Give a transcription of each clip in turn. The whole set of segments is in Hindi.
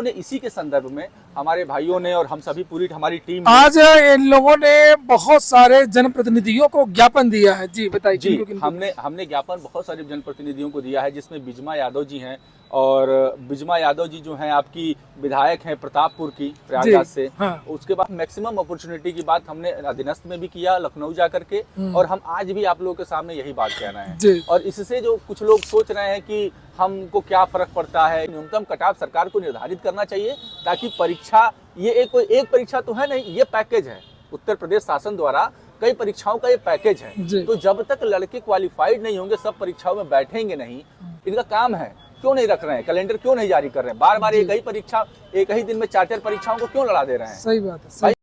ने इसी के संदर्भ में हमारे भाइयों ने और हम सभी पूरी हमारी टीम आज इन लोगों ने बहुत सारे जनप्रतिनिधियों को ज्ञापन दिया है। जी बताइए। जी हमने ज्ञापन बहुत सारे जनप्रतिनिधियों को दिया है, जिसमें बिजमा यादव जी हैं। और बिजमा यादव जी जो हैं आपकी विधायक हैं प्रतापपुर की, प्रयागराज से। हाँ। उसके बाद मैक्सिमम अपॉर्चुनिटी की बात हमने अधीनस्थ में भी किया, लखनऊ जा करके। और हम आज भी आप लोगों के सामने यही बात कह रहे हैं। और इससे जो कुछ लोग सोच रहे हैं कि हमको क्या फर्क पड़ता है, न्यूनतम कटाव सरकार को निर्धारित करना चाहिए, ताकि परीक्षा ये एक परीक्षा तो है नहीं, ये पैकेज है। उत्तर प्रदेश शासन द्वारा कई परीक्षाओं का ये पैकेज है। तो जब तक लड़के क्वालिफाइड नहीं होंगे, सब परीक्षाओं में बैठेंगे नहीं, इनका काम है। क्यों नहीं रख रहे हैं कैलेंडर, क्यों नहीं जारी कर रहे हैं? बार बार एक ही परीक्षा, एक ही दिन में 4 परीक्षाओं को क्यों लड़ा दे रहे हैं? सही बात है, सही।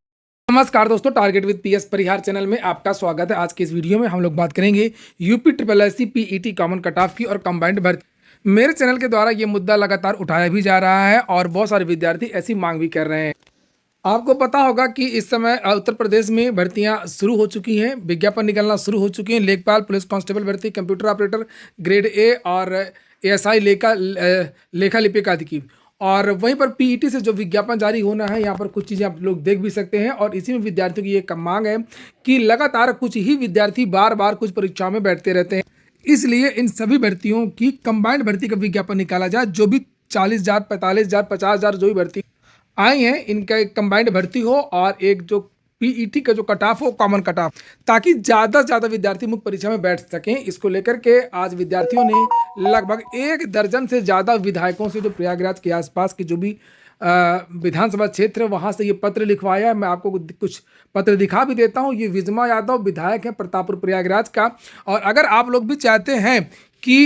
नमस्कार दोस्तों, target with PS Parihar channel में आपका स्वागत है। आज की इस वीडियो में हम लोग बात करेंगे UP SSSC PET common cut off की और कंबाइंड भर्ती। मेरे चैनल के द्वारा ये मुद्दा लगातार उठाया भी जा रहा है और बहुत सारे विद्यार्थी ऐसी मांग भी कर रहे हैं। आपको पता होगा कि इस समय उत्तर प्रदेश में भर्तियां शुरू हो चुकी हैं, विज्ञापन निकलना शुरू हो चुके हैं। लेखपाल, पुलिस कांस्टेबल भर्ती, कंप्यूटर ऑपरेटर ग्रेड ए और एएसआई लेखा लिपिक आदि की। और वहीं पर पीईटी से जो विज्ञापन जारी होना है, यहाँ पर कुछ चीज़ें आप लोग देख भी सकते हैं। और इसी में विद्यार्थियों की ये मांग है कि लगातार कुछ ही विद्यार्थी बार बार कुछ परीक्षाओं में बैठते रहते हैं। इसलिए इन सभी भर्तियों की कंबाइंड भर्ती का विज्ञापन निकाला जाए। जो भी 40,000, 45,000, 50,000 जो भी भर्ती आई हैं, इनका एक कंबाइंड भर्ती हो और एक जो पीईटी का जो कट ऑफ हो, कॉमन कट ऑफ, ताकि ज़्यादा से ज़्यादा विद्यार्थी मुख्य परीक्षा में बैठ सकें। इसको लेकर के आज विद्यार्थियों ने लगभग 1 दर्जन से ज़्यादा विधायकों से, जो प्रयागराज के आसपास के जो भी विधानसभा क्षेत्र है, वहाँ से ये पत्र लिखवाया है। मैं आपको कुछ पत्र दिखा भी देता हूँ। ये बिजमा यादव विधायक हैं प्रतापपुर प्रयागराज का। और अगर आप लोग भी चाहते हैं कि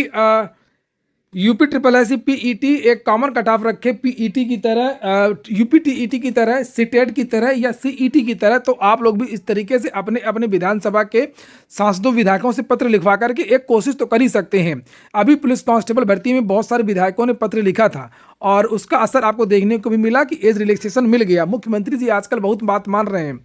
यूपी SSSC पीईटी एक कॉमन कट ऑफ रखे, पीईटी की तरह, यूपी टीईटी की तरह, सीटेट की तरह या सीईटी की तरह, तो आप लोग भी इस तरीके से अपने अपने विधानसभा के सांसदों, विधायकों से पत्र लिखवा करके एक कोशिश तो कर ही सकते हैं। अभी पुलिस कांस्टेबल भर्ती में बहुत सारे विधायकों ने पत्र लिखा था और उसका असर आपको देखने को भी मिला कि एज रिलैक्सेशन मिल गया। मुख्यमंत्री जी आजकल बहुत बात मान रहे हैं,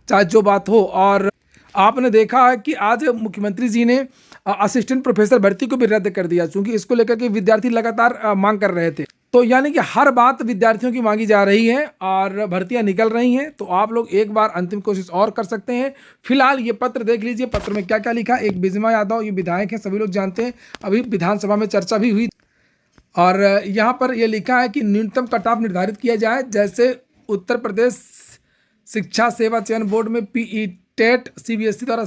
चाहे जो बात हो। और आपने देखा है कि आज मुख्यमंत्री जी ने असिस्टेंट प्रोफेसर भर्ती को भी रद्द कर दिया, क्योंकि इसको लेकर के विद्यार्थी लगातार मांग कर रहे थे। तो यानी कि हर बात विद्यार्थियों की मांगी जा रही है और भर्तियां निकल रही हैं। तो आप लोग एक बार अंतिम कोशिश और कर सकते हैं। फिलहाल ये पत्र देख लीजिए, पत्र में क्या क्या लिखा। एक बिजमा यादव, ये विधायक हैं, सभी लोग जानते हैं, अभी विधानसभा में चर्चा भी हुई। और यहाँ पर यह लिखा है कि न्यूनतम कट ऑफ निर्धारित किया जाए। जैसे उत्तर प्रदेश शिक्षा सेवा चयन बोर्ड में टेट सीबीएसई द्वारा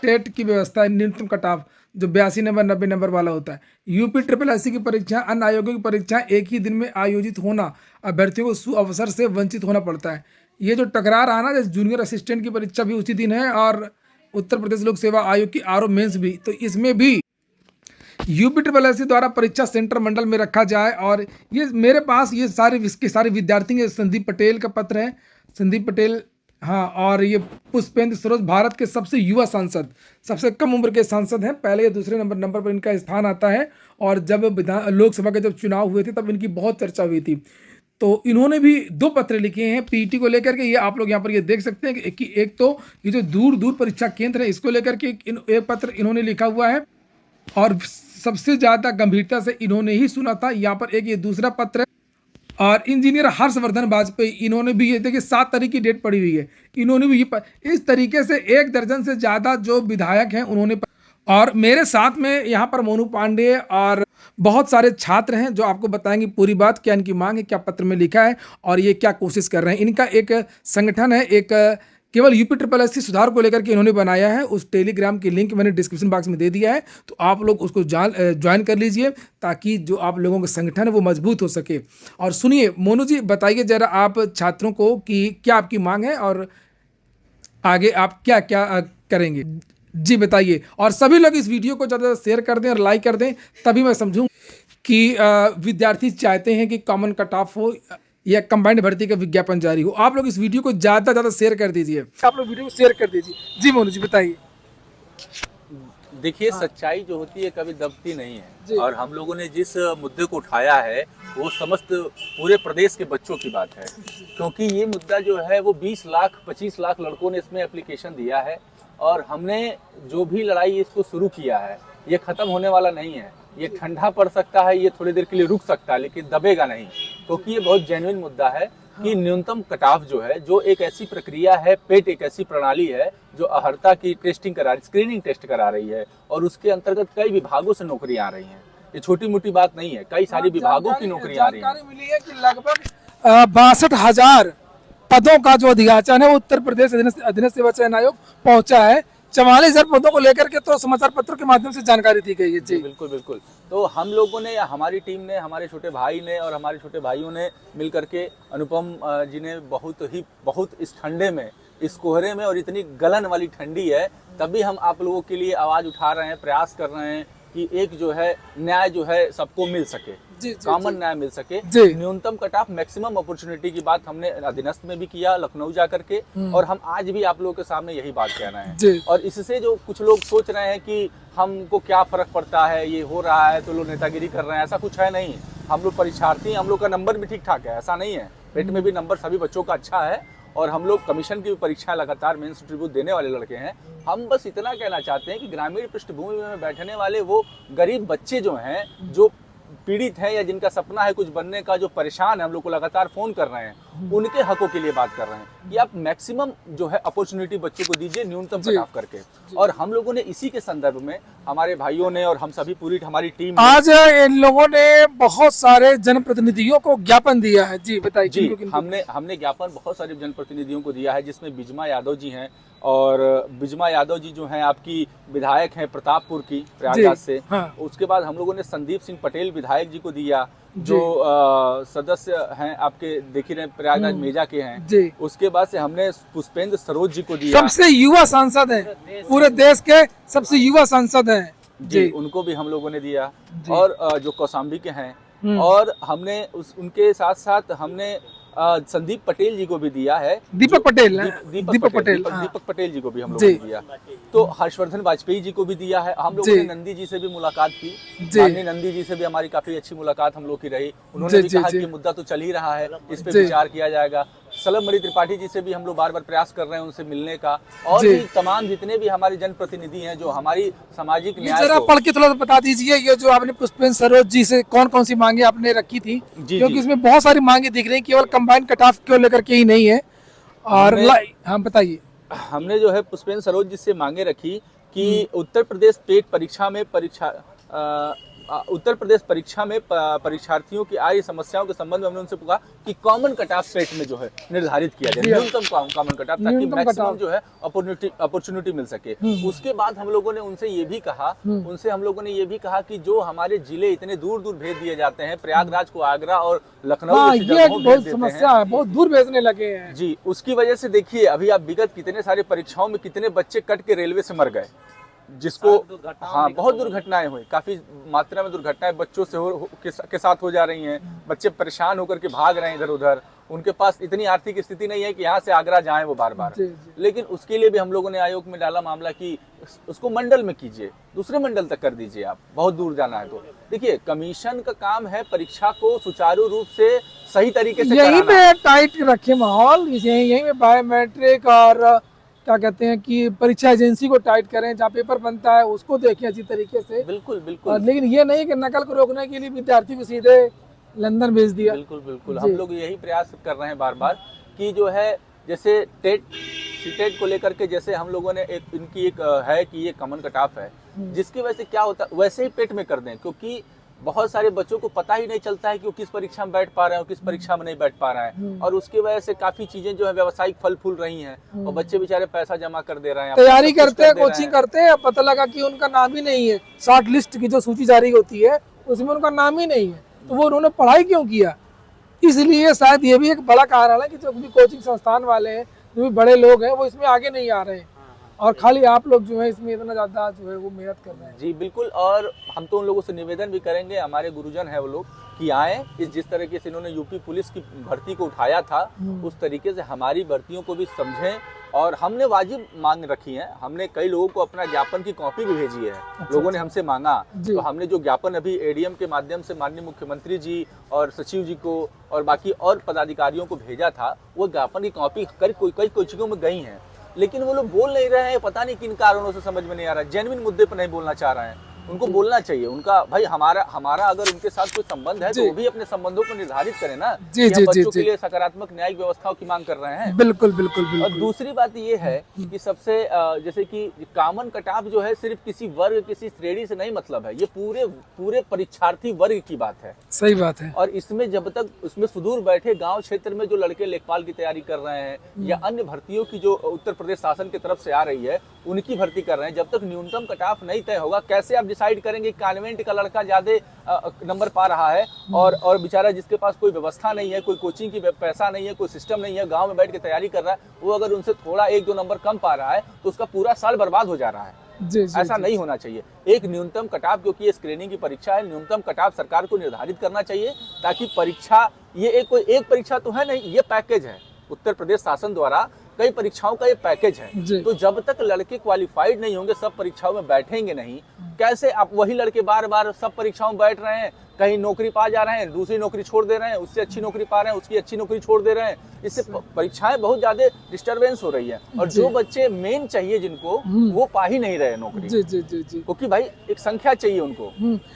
टेट की व्यवस्था है, न्यूनतम कट ऑफ जो 82 नंबर 90 नंबर वाला होता है। यूपी SSSC की परीक्षा, अन्य आयोगों की परीक्षा एक ही दिन में आयोजित होना अभ्यर्थियों को सुअवसर से वंचित होना पड़ता है। ये जो टकरा रहा ना, जैसे जूनियर असिस्टेंट की परीक्षा भी उसी दिन है और उत्तर प्रदेश लोक सेवा आयोग की आरओ मेंस भी, तो इसमें भी यूपी SSSC द्वारा परीक्षा सेंटर मंडल में रखा जाए। और ये मेरे पास ये सारे विद्यार्थी हैं। संदीप पटेल का पत्र है, संदीप पटेल, हाँ। और ये पुष्पेंद्र सरोज, भारत के सबसे युवा सांसद, सबसे कम उम्र के सांसद हैं। पहले या दूसरे नंबर पर इनका स्थान आता है। और जब लोकसभा के जब चुनाव हुए थे तब इनकी बहुत चर्चा हुई थी। तो इन्होंने भी 2 पत्र लिखे हैं पीईटी को लेकर के। ये आप लोग यहाँ पर ये देख सकते हैं कि एक तो ये जो दूर दूर परीक्षा केंद्र है, इसको लेकर के एक पत्र इन्होंने लिखा हुआ है और सबसे ज़्यादा गंभीरता से इन्होंने ही सुना था। यहाँ पर एक ये दूसरा पत्र है। और इंजीनियर हर्षवर्धन वाजपेयी, इन्होंने भी, ये देखिए 7 तारीख की डेट पड़ी हुई है, इन्होंने भी इस तरीके से 1 दर्जन से ज़्यादा जो विधायक हैं उन्होंने। और मेरे साथ में यहाँ पर मोनू पांडे और बहुत सारे छात्र हैं जो आपको बताएंगे पूरी बात, क्या इनकी मांग है, क्या पत्र में लिखा है और ये क्या कोशिश कर रहे हैं। इनका एक संगठन है, एक केवल यूपी SSSC सुधार को लेकर के इन्होंने बनाया है। उस टेलीग्राम की लिंक मैंने डिस्क्रिप्शन बॉक्स में दे दिया है, तो आप लोग उसको ज्वाइन कर लीजिए, ताकि जो आप लोगों का संगठन है वो मजबूत हो सके। और सुनिए मोनू जी, बताइए जरा आप छात्रों को कि क्या आपकी मांग है और आगे आप क्या क्या करेंगे। जी बताइए। और सभी लोग इस वीडियो को ज़्यादा शेयर कर दें और लाइक कर दें, तभी मैं समझूँ कि विद्यार्थी चाहते हैं कि कॉमन कट ऑफ हो या कंबाइंड भर्ती का विज्ञापन जारी हो। आप लोग इस वीडियो को ज़्यादा ज़्यादा शेयर कर दीजिए, आप लोग वीडियो को शेयर कर दीजिए। जी मोनू जी बताइए। देखिए, सच्चाई जो होती है कभी दबती नहीं है। और हम लोगों ने जिस मुद्दे को उठाया है वो समस्त पूरे प्रदेश के बच्चों की बात है, क्योंकि ये मुद्दा जो है वो 20 लाख 25 लाख लड़कों ने इसमें एप्लीकेशन दिया है। और हमने जो भी लड़ाई इसको शुरू किया है, ये ख़त्म होने वाला नहीं है। ये ठंडा पड़ सकता है, ये थोड़ी देर के लिए रुक सकता है, लेकिन दबेगा नहीं, क्योंकि ये बहुत जेन्युइन मुद्दा है कि न्यूनतम कटाव जो है, जो एक ऐसी प्रक्रिया है, पेट एक ऐसी प्रणाली है जो अहर्ता की टेस्टिंग करा रही, स्क्रीनिंग टेस्ट करा रही है, और उसके अंतर्गत कई विभागों से नौकरी आ रही है। ये छोटी मोटी बात नहीं है, कई सारी विभागों की नौकरी आ रही है। जानकारी मिली है कि लगभग 62,000 पदों का जो अधियाचन है वो उत्तर प्रदेश अधीनस्थ सेवा चयन आयोग पहुंचा है। 44,000 पदों को लेकर के तो समाचार पत्रों के माध्यम से जानकारी दी गई है। जी बिल्कुल बिल्कुल। तो हम लोगों ने, हमारी टीम ने, हमारे छोटे भाई ने और हमारे छोटे भाइयों ने मिल करके, अनुपम जी ने बहुत इस ठंडे में, इस कोहरे में, और इतनी गलन वाली ठंडी है, तभी हम आप लोगों के लिए आवाज उठा रहे हैं, प्रयास कर रहे हैं कि एक जो है न्याय जो है सबको मिल सके, कॉमन न्याय मिल सके। न्यूनतम कट ऑफ, मैक्सिमम अपॉर्चुनिटी की बात हमने अधीनस्थ में भी किया, लखनऊ जा करके, और हम आज भी आप लोगों के सामने यही बात कह रहे हैं। और इससे जो कुछ लोग सोच रहे हैं कि हमको क्या फर्क पड़ता है, ये हो रहा है तो लोग नेतागिरी कर रहे हैं, ऐसा कुछ है नहीं। हम लोग परीक्षार्थी, हम लोग का नंबर भी ठीक ठाक है, ऐसा नहीं है। पेट में भी नंबर सभी बच्चों का अच्छा है, और हम लोग कमीशन की भी परीक्षाएं लगातार मेंस इंटरव्यू देने वाले लड़के हैं। हम बस इतना कहना चाहते हैं कि ग्रामीण पृष्ठभूमि में बैठने वाले वो गरीब बच्चे जो हैं, जो पीड़ित हैं या जिनका सपना है कुछ बनने का, जो परेशान है, हम लोग को लगातार फोन कर रहे हैं, उनके हकों के लिए बात कर रहे हैं कि आप मैक्सिमम जो है अपॉर्चुनिटी बच्चों को दीजिए, न्यूनतम कट ऑफ करके। और हम लोगों ने इसी के संदर्भ में, हमारे भाइयों ने और हम सभी पूरी हमारी टीम, आज इन लोगों ने बहुत सारे जनप्रतिनिधियों को ज्ञापन दिया है। जी बताइए। जी, हमने ज्ञापन बहुत सारे जनप्रतिनिधियों को दिया है, जिसमें बिजमा यादव जी हैं, और बिजमा यादव जी जो हैं आपकी विधायक हैं प्रतापपुर की, प्रयागराज से। हाँ। उसके बाद हम लोगों ने संदीप सिंह पटेल विधायक जी को दिया, जो सदस्य हैं आपके, देख ही रहे, प्रयागराज मेजा के हैं। उसके बाद से हमने पुष्पेंद्र सरोज जी को दिया, सबसे युवा सांसद हैं, पूरे देश के सबसे युवा सांसद हैं। जी, उनको भी हम लोगों ने दिया। और जो कौशाम्बी के हैं, और हमने उनके साथ साथ हमने संदीप पटेल जी को भी दिया है, दीपक पटेल जी को भी हम लोगों ने दिया। तो हर्षवर्धन वाजपेयी जी को भी दिया है। हम लोगों ने नंदी जी से भी मुलाकात की, माननीय नंदी जी से भी हमारी काफी अच्छी मुलाकात हम लोग की रही। उन्होंने भी कहा कि मुद्दा तो चल ही रहा है, इस पे विचार किया जाएगा। सलम त्रिपाठी जी से भी हम लोग बार बार प्रयास कर रहे हैं उनसे मिलने का, और भी तमाम जितने भी हमारे जनप्रतिनिधि हैं जो हमारी सामाजिक न्याय, जरा पढ़ के थोड़ा बता दीजिए, ये जो आपने पुष्पेंद्र सरोज जी से कौन कौन सी मांगे आपने रखी थी? क्योंकि इसमें बहुत सारी मांगे दिख रही हैं, केवल कंबाइंड कट ऑफ को लेकर के ही नहीं है। और हाँ बताइए। हमने जो है पुष्पेंद्र सरोज जी से मांगे रखी कि उत्तर प्रदेश पेट परीक्षा में उत्तर प्रदेश परीक्षा में परीक्षार्थियों की आ रही समस्याओं के संबंध में हमने उनसे पूछा कि कॉमन कट ऑफ पेट में जो है निर्धारित किया जाए, न्यूनतम कॉमन कट ऑफ, ताकि मैक्सिमम जो है अपॉर्चुनिटी मिल सके। उसके बाद हम लोगों ने उनसे ये भी कहा कि जो हमारे जिले इतने दूर दूर भेज दिए जाते हैं, प्रयागराज को आगरा और लखनऊ, ये बहुत समस्या है, बहुत दूर भेजने लगे हैं। जी, उसकी वजह से देखिए अभी आप विगत कितने सारे परीक्षाओं में कितने बच्चे कट के रेलवे से मर गए, जिसको हाँ बहुत दुर्घटनाएं हुई, काफी मात्रा में दुर्घटनाएं बच्चों से के साथ हो जा रही हैं। बच्चे परेशान होकर के भाग रहे हैं इधर उधर, उनके पास इतनी आर्थिक स्थिति नहीं है कि यहाँ से आगरा जाएं वो बार बार। लेकिन उसके लिए भी हम लोगों ने आयोग में डाला मामला कि उसको मंडल में कीजिए, दूसरे मंडल तक कर दीजिए, आप बहुत दूर जाना है तो। देखिए, कमीशन का काम है परीक्षा को सुचारू रूप से सही तरीके से यहीं पे टाइट रखे माहौल, यहीं पे बायोमेट्रिक और क्या कहते हैं कि परीक्षा एजेंसी को टाइट करें, जहाँ पेपर बनता है उसको देखें अच्छी तरीके से। बिल्कुल बिल्कुल। लेकिन ये नहीं कि नकल को रोकने के लिए विद्यार्थी को सीधे लंदन भेज दिया। बिल्कुल बिल्कुल। हम लोग यही प्रयास कर रहे हैं बार बार कि जो है, जैसे सीटेट को लेकर के, जैसे हम लोगों ने इनकी एक है कि ये कॉमन कट ऑफ है, जिसकी वजह से क्या होता है वैसे ही पेट में कर दें, क्योंकि बहुत सारे बच्चों को पता ही नहीं चलता है कि वो किस परीक्षा में बैठ पा रहे हैं और किस परीक्षा में नहीं बैठ पा रहे हैं, और उसकी वजह से काफी चीजें जो है व्यावसायिक फल फूल रही हैं, और बच्चे बेचारे पैसा जमा कर दे रहे हैं, तैयारी करते हैं, कोचिंग करते हैं, पता लगा कि उनका नाम ही नहीं है, शॉर्ट लिस्ट की जो सूची जारी होती है उसमें उनका नाम ही नहीं है, तो वो उन्होंने पढ़ाई क्यों किया? इसलिए शायद ये भी एक बड़ा कारण है कि जो भी कोचिंग संस्थान वाले हैं, जो भी बड़े लोग हैं, वो इसमें आगे नहीं आ रहे हैं, और खाली आप लोग जो है इसमें इतना ज्यादा जो है वो मेहनत कर रहे हैं। जी बिल्कुल। और हम तो उन लोगों से निवेदन भी करेंगे, हमारे गुरुजन है वो लोग, कि आए, जिस तरीके से इन्होंने यूपी पुलिस की भर्ती को उठाया था, उस तरीके से हमारी भर्तियों को भी समझें। और हमने वाजिब मांग रखी है, हमने कई लोगों को अपना ज्ञापन की कॉपी भी भेजी है। लोगों ने हमसे मांगा, तो हमने जो ज्ञापन अभी एडीएम के माध्यम से माननीय मुख्यमंत्री जी और सचिव जी को और बाकी और पदाधिकारियों को भेजा था, वो ज्ञापन की कॉपी कई कोचिंगों में गई हैं, लेकिन वो लोग बोल नहीं रहे हैं, पता नहीं किन कारणों से, समझ में नहीं आ रहा है, जेन्युइन मुद्दे पर नहीं बोलना चाह रहे हैं। उनको बोलना चाहिए। उनका भाई हमारा अगर उनके साथ कोई संबंध है तो वो भी अपने संबंधों को निर्धारित करें ना कि हम बच्चों के लिए सकारात्मक न्यायिक व्यवस्थाओं की मांग कर रहे हैं। बिल्कुल बिल्कुल बिल्कुल। और दूसरी बात ये है कि सबसे जैसे कि कॉमन कट ऑफ जो है सिर्फ किसी वर्ग किसी श्रेणी से नहीं मतलब है, ये पूरे परीक्षार्थी वर्ग की बात है। सही बात है। और इसमें जब तक उसमें सुदूर बैठे गांव क्षेत्र में जो लड़के लेखपाल की तैयारी कर रहे हैं या अन्य भर्तियों की जो उत्तर प्रदेश शासन की तरफ से आ रही है उनकी भर्ती कर रहे हैं, जब तक न्यूनतम कट ऑफ नहीं तय होगा कैसे आप डिसाइड करेंगे कॉन्वेंट का लड़का ज्यादा नंबर पा रहा है और बेचारा जिसके पास कोई व्यवस्था नहीं है, कोई कोचिंग की पैसा नहीं है, कोई सिस्टम नहीं है, गांव में बैठ के तैयारी कर रहा है, वो अगर उनसे थोड़ा 1-2 नंबर कम पा रहा है तो उसका पूरा साल बर्बाद हो जा रहा है। ऐसा नहीं होना चाहिए। एक न्यूनतम कट ऑफ, क्योंकि ये स्क्रीनिंग की परीक्षा है, न्यूनतम कट ऑफ सरकार को निर्धारित करना चाहिए ताकि परीक्षा ये एक परीक्षा तो है नहीं, ये पैकेज है। उत्तर प्रदेश शासन द्वारा कई परीक्षाओं का ये पैकेज है। तो जब तक लड़के क्वालिफाइड नहीं होंगे, सब परीक्षाओं में बैठेंगे नहीं, कैसे आप वही लड़के बार बार सब परीक्षाओं में बैठ रहे हैं, कहीं नौकरी पा जा रहे हैं, दूसरी नौकरी छोड़ दे रहे हैं, उससे अच्छी नौकरी पा रहे हैं, उसकी अच्छी नौकरी छोड़ दे रहे हैं, इससे परीक्षाएं बहुत ज्यादा डिस्टर्बेंस हो रही है। और जो बच्चे मेन चाहिए जिनको, वो पा ही नहीं रहे नौकरी, क्योंकि भाई एक संख्या चाहिए उनको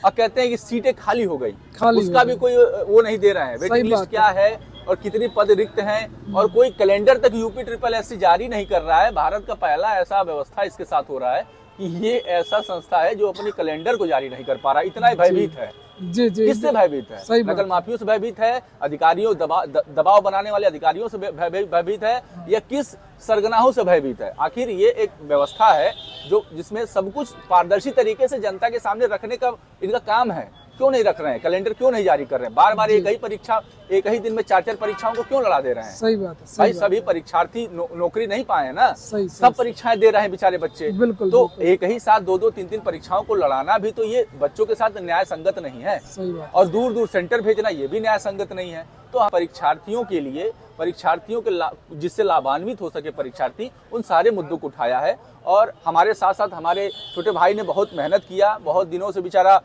और कहते हैं कि सीटें खाली हो गई, उसका भी कोई वो नहीं दे रहे हैं। वेटिंग लिस्ट क्या है और कितनी पद रिक्त हैं और कोई कैलेंडर तक यूपी SSS जारी नहीं कर रहा है। भारत का पहला ऐसा व्यवस्था इसके साथ हो रहा है कि ये ऐसा संस्था है जो अपनी कैलेंडर को जारी नहीं कर पा रहा, इतना भयभीत है। किससे भयभीत है? नकल माफियों से भयभीत है, अधिकारियों दबाव बनाने वाले अधिकारियों से भयभीत है, या किस सरगनाहों से भयभीत है? आखिर ये एक व्यवस्था है जिसमें सब कुछ पारदर्शी तरीके से जनता के सामने रखने का इनका काम है। क्यों नहीं रख रहे हैं? कैलेंडर क्यों नहीं जारी कर रहे हैं? बार बार एक ही परीक्षा, एक ही दिन में 4-4 परीक्षाओं को क्यों लड़ा दे रहे हैं? सही बात है। भाई सभी परीक्षार्थी नौकरी नहीं पाए हैं ना, सब परीक्षाएं दे रहे हैं बेचारे बच्चे। तो एक ही साथ 2-2, 3-3 परीक्षाओं को लड़ाना भी तो ये बच्चों के साथ न्याय संगत नहीं है। और दूर दूर सेंटर भेजना ये भी न्याय संगत नहीं है। तो परीक्षार्थियों के लिए, परीक्षार्थियों के जिससे लाभान्वित हो सके परीक्षार्थी, उन सारे मुद्दों को उठाया है। और हमारे साथ साथ हमारे छोटे भाई ने बहुत मेहनत किया, बहुत दिनों से बेचारा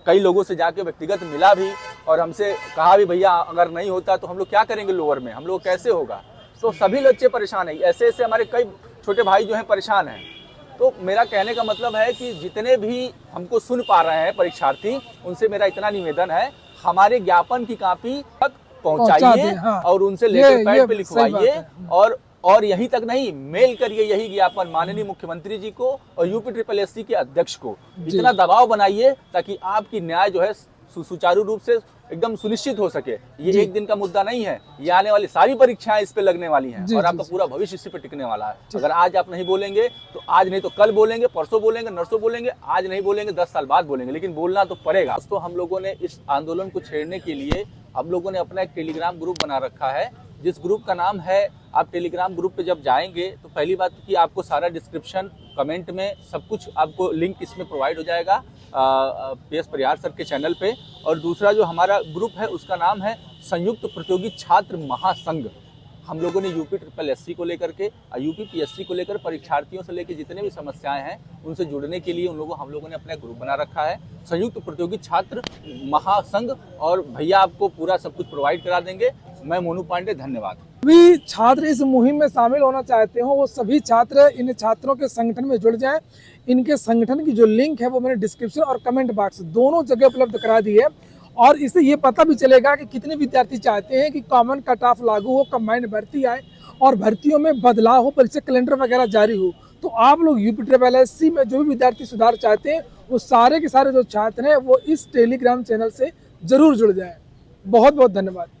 कई लोगों से जाके व्यक्तिगत मिला भी और हमसे कहा भी भैया अगर नहीं होता तो हम लोग क्या करेंगे लोअर में, हम लोग कैसे होगा। तो सभी बच्चे परेशान है, ऐसे ऐसे हमारे कई छोटे भाई जो हैं परेशान हैं। तो मेरा कहने का मतलब है कि जितने भी हमको सुन पा रहे हैं परीक्षार्थी, उनसे मेरा इतना निवेदन है, हमारे ज्ञापन की कॉपी तक पहुंचाइए और उनसे लेटर पैड पे लिखवाइए। और यही तक नहीं, मेल करिए यही ज्ञापन माननीय मुख्यमंत्री जी को और यूपी SSS के अध्यक्ष को। इतना दबाव बनाइए ताकि आपकी न्याय जो है सुचारू रूप से एकदम सुनिश्चित हो सके। ये एक दिन का मुद्दा नहीं है, ये आने वाली सारी परीक्षाएं इस पे लगने वाली हैं और आपका पूरा भविष्य इसी पे टिकने वाला है। अगर आज आप नहीं बोलेंगे तो आज नहीं तो कल बोलेंगे, परसों बोलेंगे, नरसों बोलेंगे, आज नहीं बोलेंगे 10 साल बाद बोलेंगे, लेकिन बोलना तो पड़ेगा। दोस्तों, हम लोगों ने इस आंदोलन को छेड़ने के लिए हम लोगों ने अपना एक टेलीग्राम ग्रुप बना रखा है, जिस ग्रुप का नाम है, आप टेलीग्राम ग्रुप पे जब जाएंगे तो पहली बात कि आपको सारा डिस्क्रिप्शन, कमेंट में सब कुछ आपको लिंक इसमें प्रोवाइड हो जाएगा PS परिहार सर के चैनल पे। और दूसरा जो हमारा ग्रुप है उसका नाम है संयुक्त प्रतियोगी छात्र महासंघ। हम लोगों ने यूपी SSS को लेकर के, यूपी PSC को लेकर, परीक्षार्थियों से लेकर जितने भी समस्याएं हैं उनसे जुड़ने के लिए हम लोगों ने अपना ग्रुप बना रखा है, संयुक्त प्रतियोगी छात्र महासंघ। और भैया आपको पूरा सब कुछ प्रोवाइड करा देंगे। मैं मोनू पांडे, धन्यवाद। भी छात्र इस मुहिम में शामिल होना चाहते हो, वो सभी छात्र इन छात्रों के संगठन में जुड़ जाएं। इनके संगठन की जो लिंक है वो मैंने डिस्क्रिप्शन और कमेंट बॉक्स दोनों जगह उपलब्ध करा दी है। और इससे ये पता भी चलेगा कि कितने विद्यार्थी चाहते हैं कि कॉमन कट ऑफ लागू हो, कंबाइंड भर्ती आए और भर्तियों में बदलाव हो, परीक्षा कैलेंडर वगैरह जारी हो। तो आप लोग यूपी SSS में जो भी विद्यार्थी सुधार चाहते हैं, वो सारे के सारे जो छात्र हैं वो इस टेलीग्राम चैनल से जरूर जुड़ जाएं। बहुत बहुत धन्यवाद।